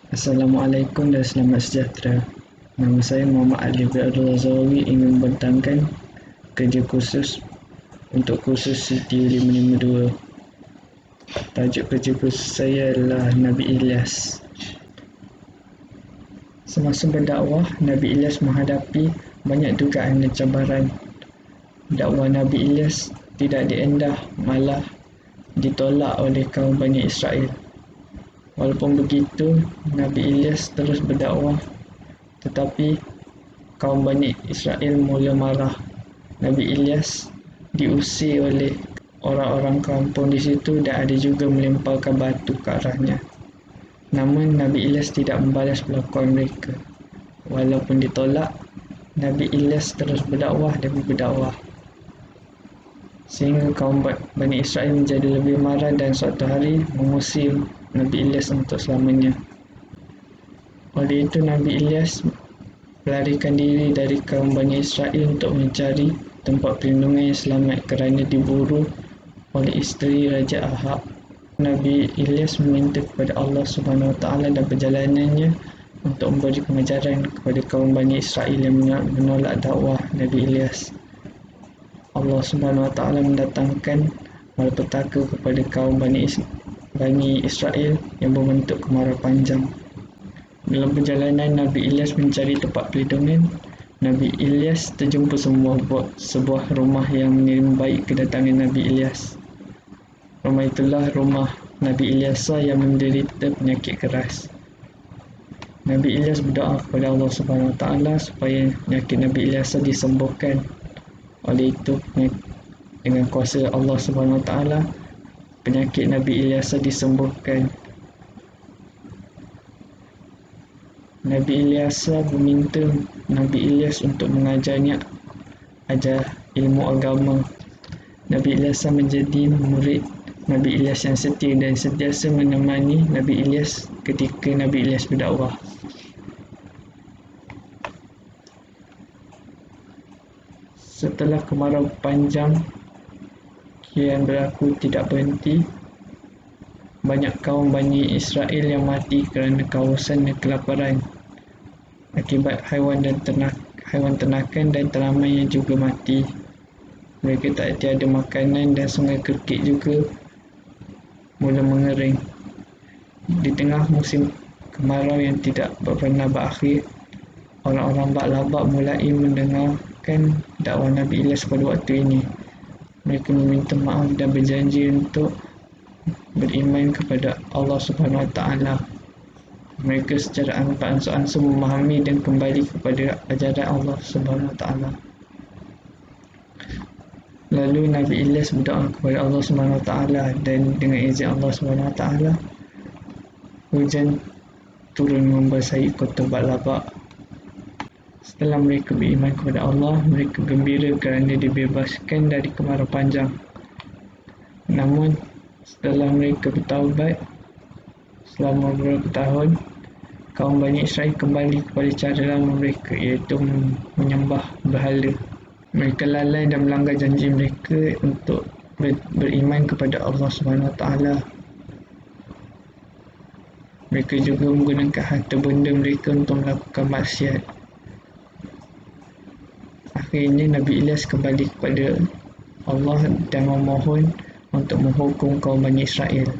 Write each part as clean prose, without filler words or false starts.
Assalamualaikum dan selamat sejahtera. Nama saya Muhammad Ali bin Abdul Zawawi ingin membentangkan kerja khusus untuk kursus CTU 552. Tajuk kerja khusus saya adalah Nabi Ilyas. Semasa berdakwah, Nabi Ilyas menghadapi banyak dugaan dan cabaran. Dakwah Nabi Ilyas tidak diendah, malah ditolak oleh kaum Bani Israel. Walaupun begitu, Nabi Ilyas terus berdakwah, tetapi kaum Bani Israel mula marah. Nabi Ilyas diusir oleh orang-orang kampung di situ dan ada juga melemparkan batu ke arahnya. Namun Nabi Ilyas tidak membalas perlakuan mereka. Walaupun ditolak, Nabi Ilyas terus berdakwah demi berdakwah, sehingga kaum Bani Israel menjadi lebih marah dan suatu hari mengusir Nabi Ilyas untuk selamanya. Oleh itu Nabi Ilyas melarikan diri dari kaum Bani Israel untuk mencari tempat perlindungan yang selamat kerana diburu oleh isteri Raja Ahab. Nabi Ilyas meminta kepada Allah Subhanahu Wa Taala dan perjalanannya untuk memberi pengajaran kepada kaum Bani Israel yang menolak dakwah Nabi Ilyas. Allah Subhanahu Wa Taala mendatangkan malapetaka kepada kaum Bani Israel yang berbentuk kemarau panjang. Dalam perjalanan Nabi Ilyas mencari tempat perlindungan, Nabi Ilyas terjumpa sebuah rumah yang menerima baik kedatangan Nabi Ilyas. Rumah itulah rumah Nabi Ilyas yang menderita penyakit keras. Nabi Ilyas berdoa kepada Allah Subhanahu Wa Taala supaya penyakit Nabi Ilyas disembuhkan. Oleh itu, dengan kuasa Allah Subhanahu Wa Taala, penyakit Nabi Ilyas disembuhkan. Nabi Ilyas meminta Nabi Ilyas untuk mengajarnya ilmu agama. Nabi Ilyas menjadi murid Nabi Ilyas yang setia dan sentiasa menemani Nabi Ilyas ketika Nabi Ilyas berdakwah. Setelah kemarau panjang kian berlaku tidak berhenti, banyak kaum Bani Israel yang mati kerana kehausan dan kelaparan akibat haiwan ternakan dan tanaman yang juga mati. Mereka tak tiada makanan dan sungai Kerkik juga mula mengering. Di tengah musim kemarau yang tidak pernah berakhir, orang-orang Ba'labak mulai mendengarkan dakwah Nabi Ilyas pada waktu ini. Mereka meminta maaf dan berjanji untuk beriman kepada Allah Subhanahu Wa Taala. Mereka secara ansur-ansur memahami dan kembali kepada ajaran Allah Subhanahu Wa Taala. Lalu Nabi Ilyas berdoa kepada Allah Subhanahu Wa Taala dan dengan izin Allah Subhanahu Wa Taala, hujan turun membasahi kota Ba'labak. Setelah mereka beriman kepada Allah, mereka gembira kerana dibebaskan dari kemarau panjang. Namun setelah mereka bertaubat selama beberapa tahun, kaum Bani Israel kembali kepada cara lama mereka, iaitu menyembah berhala. Mereka lalai dan melanggar janji mereka untuk beriman kepada Allah Subhanahu Wa Taala. Mereka juga menggunakan harta benda mereka untuk melakukan maksiat. Akhirnya Nabi Ilyas kembali kepada Allah dan memohon untuk menghukum kaum Bani Israel.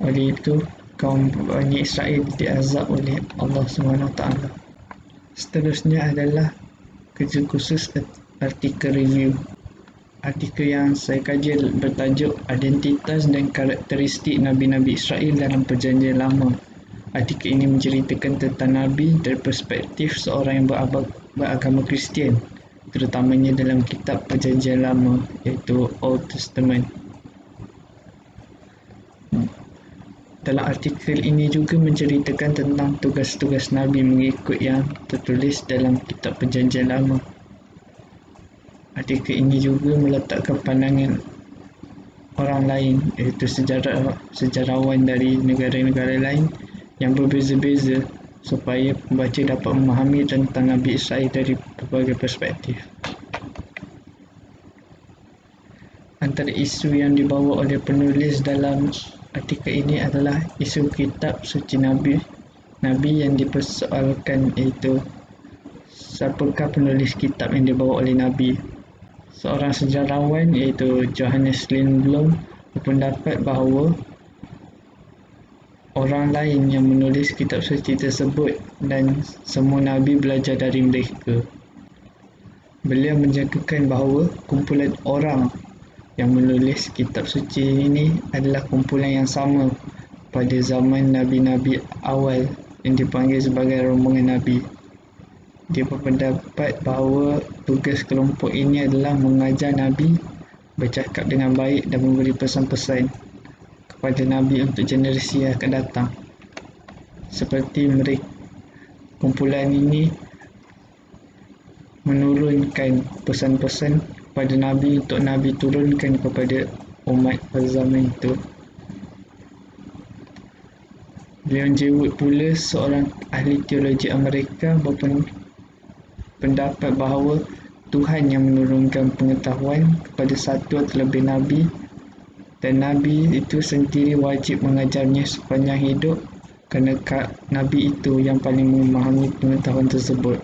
Oleh itu, kaum Bani Israel diazab oleh Allah SWT. Seterusnya adalah kerja khusus artikel review. Artikel yang saya kaji bertajuk Identitas dan Karakteristik Nabi-Nabi Israel dalam Perjanjian Lama. Artikel ini menceritakan tentang Nabi dari perspektif seorang yang beragama Kristian, terutamanya dalam kitab Perjanjian Lama, iaitu Old Testament. Dalam artikel ini juga menceritakan tentang tugas-tugas Nabi mengikut yang tertulis dalam kitab Perjanjian Lama. Artikel ini juga meletakkan pandangan orang lain, iaitu sejarawan dari negara-negara lain yang berbeza-beza, supaya pembaca dapat memahami tentang Nabi Israel dari berbagai perspektif. Antara isu yang dibawa oleh penulis dalam artikel ini adalah isu kitab suci Nabi yang dipersoalkan, iaitu siapakah penulis kitab yang dibawa oleh Nabi. Seorang sejarawan iaitu Johannes Lindblom berpendapat bahawa orang lain yang menulis kitab suci tersebut dan semua Nabi belajar dari mereka. Beliau menjangkakan bahawa kumpulan orang yang menulis kitab suci ini adalah kumpulan yang sama pada zaman Nabi-Nabi awal yang dipanggil sebagai rombongan Nabi. Dia berpendapat bahawa tugas kelompok ini adalah mengajar Nabi, bercakap dengan baik dan memberi pesan-pesan kepada Nabi untuk generasi yang akan datang. Seperti mereka, kumpulan ini menurunkan pesan-pesan kepada Nabi untuk Nabi turunkan kepada umat pada zaman itu. Leon J. Wood pula, seorang ahli teologi Amerika, berpendapat bahawa Tuhan yang menurunkan pengetahuan kepada satu atau lebih Nabi, dan Nabi itu sendiri wajib mengajarnya sepanjang hidup kerana Nabi itu yang paling memahami pengetahuan tersebut.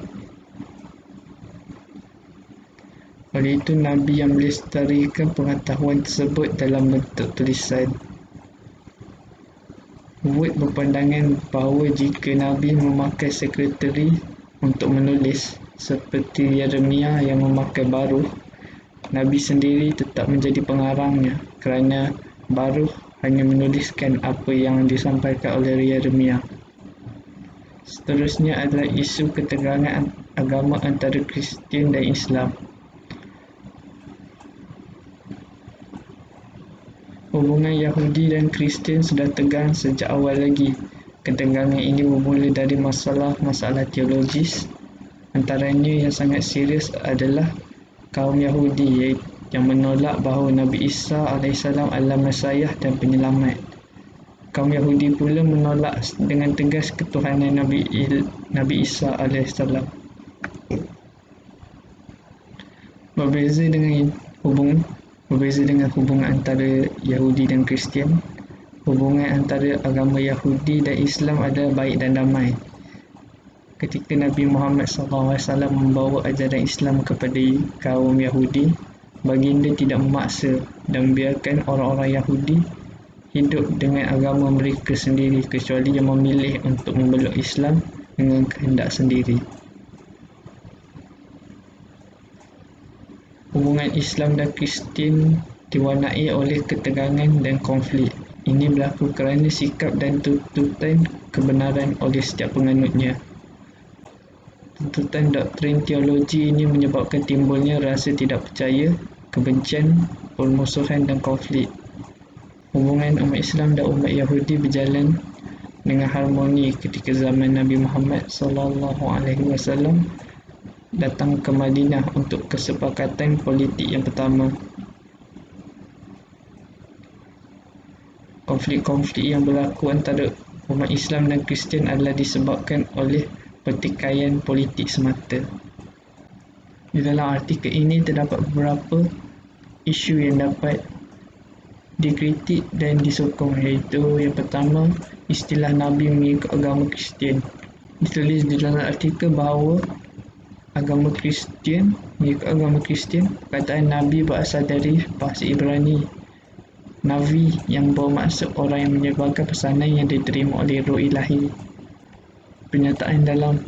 Oleh itu, Nabi yang melestarikan pengetahuan tersebut dalam bentuk tulisan. Wood berpandangan bahawa jika Nabi memakai sekretari untuk menulis, seperti Yeremia yang memakai Baruch, Nabi sendiri tetap menjadi pengarangnya kerana Baruch hanya menuliskan apa yang disampaikan oleh Yeremia. Seterusnya adalah isu ketegangan agama antara Kristian dan Islam. Hubungan Yahudi dan Kristian sudah tegang sejak awal lagi. Ketegangan ini bermula dari masalah-masalah teologis. Antaranya yang sangat serius adalah kaum Yahudi yang menolak bahawa Nabi Isa AS adalah Mesiah dan penyelamat. Kaum Yahudi pula menolak dengan tegas ketuhanan Nabi Isa AS. Berbeza dengan hubungan antara Yahudi dan Kristian, hubungan antara agama Yahudi dan Islam adalah baik dan damai. Ketika Nabi Muhammad SAW membawa ajaran Islam kepada kaum Yahudi, baginda tidak memaksa dan membiarkan orang-orang Yahudi hidup dengan agama mereka sendiri, kecuali yang memilih untuk memeluk Islam dengan kehendak sendiri. Hubungan Islam dan Kristian diwarnai oleh ketegangan dan konflik. Ini berlaku kerana sikap dan tuntutan kebenaran oleh setiap penganutnya. Tuntutan doktrin teologi ini menyebabkan timbulnya rasa tidak percaya, kebencian, permusuhan dan konflik. Hubungan umat Islam dan umat Yahudi berjalan dengan harmoni ketika zaman Nabi Muhammad SAW datang ke Madinah untuk kesepakatan politik yang pertama. Konflik-konflik yang berlaku antara umat Islam dan Kristian adalah disebabkan oleh pertikaian politik semata. Di dalam artikel ini terdapat beberapa isu yang dapat dikritik dan disokong, iaitu yang pertama, istilah Nabi mengikut agama Kristian. Ditulis di dalam artikel bahawa mengikut agama Kristian, perkataan Nabi berasal dari bahasa Ibrani Navi yang bermaksud orang yang menyebarkan pesanan yang diterima oleh Roh Ilahi. Pernyataan dalam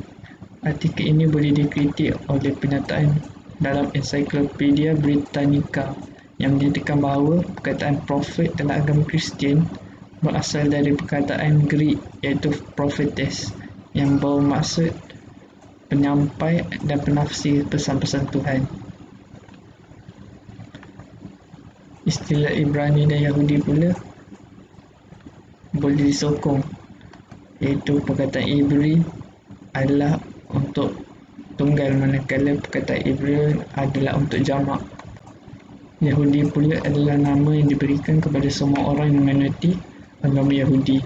artikel ini boleh dikritik oleh pernyataan dalam Encyclopedia Britannica yang menyatakan bahawa perkataan prophet dalam agama Kristian berasal dari perkataan Greek iaitu prophetess yang bermaksud penyampai dan penafsir pesan-pesan Tuhan. Istilah Ibrani dan Yahudi pula boleh disokong, iaitu perkataan Ibri adalah untuk tunggal, manakala perkataan Ibri adalah untuk jamak. Yahudi pula adalah nama yang diberikan kepada semua orang yang menganuti agama Yahudi.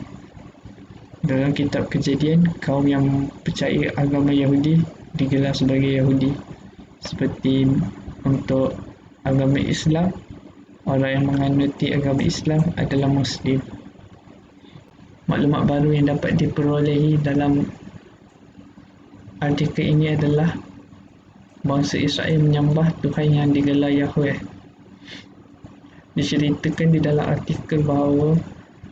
Dalam kitab Kejadian, kaum yang percaya agama Yahudi digelar sebagai Yahudi. Seperti untuk agama Islam, orang yang menganuti agama Islam adalah Muslim. Maklumat baru yang dapat diperolehi dalam artikel ini adalah bangsa Israel menyembah Tuhan yang digelar Yahweh. Diceritakan di dalam artikel bahawa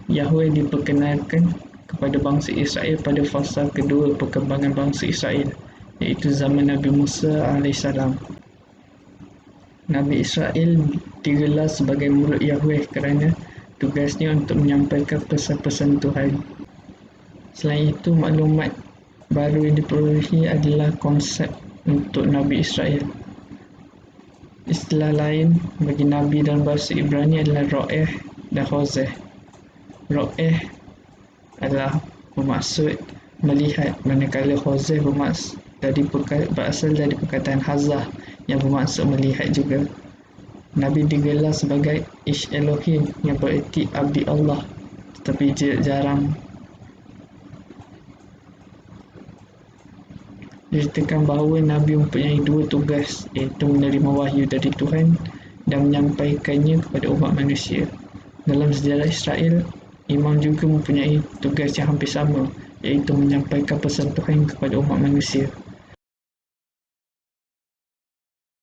Yahweh diperkenalkan kepada bangsa Israel pada fasa kedua perkembangan bangsa Israel, iaitu zaman Nabi Musa AS. Nabi Israel digelar sebagai murid Yahweh kerana tugasnya untuk menyampaikan pesan-pesan Tuhan. Selain itu, maklumat baru yang diperolehi adalah konsep untuk Nabi Israel. Istilah lain bagi Nabi dalam bahasa Ibrani adalah Ro'eh dan Hozeh. Ro'eh adalah bermaksud melihat, manakala Hozeh berasal dari perkataan Hazah yang bermaksud melihat juga. Nabi digelar sebagai Ish Elohim yang bererti abdi Allah, tetapi jarang diceritakan bahawa Nabi mempunyai dua tugas, iaitu menerima wahyu dari Tuhan dan menyampaikannya kepada umat manusia. Dalam sejarah Israel, imam juga mempunyai tugas yang hampir sama, iaitu menyampaikan pesan Tuhan kepada umat manusia.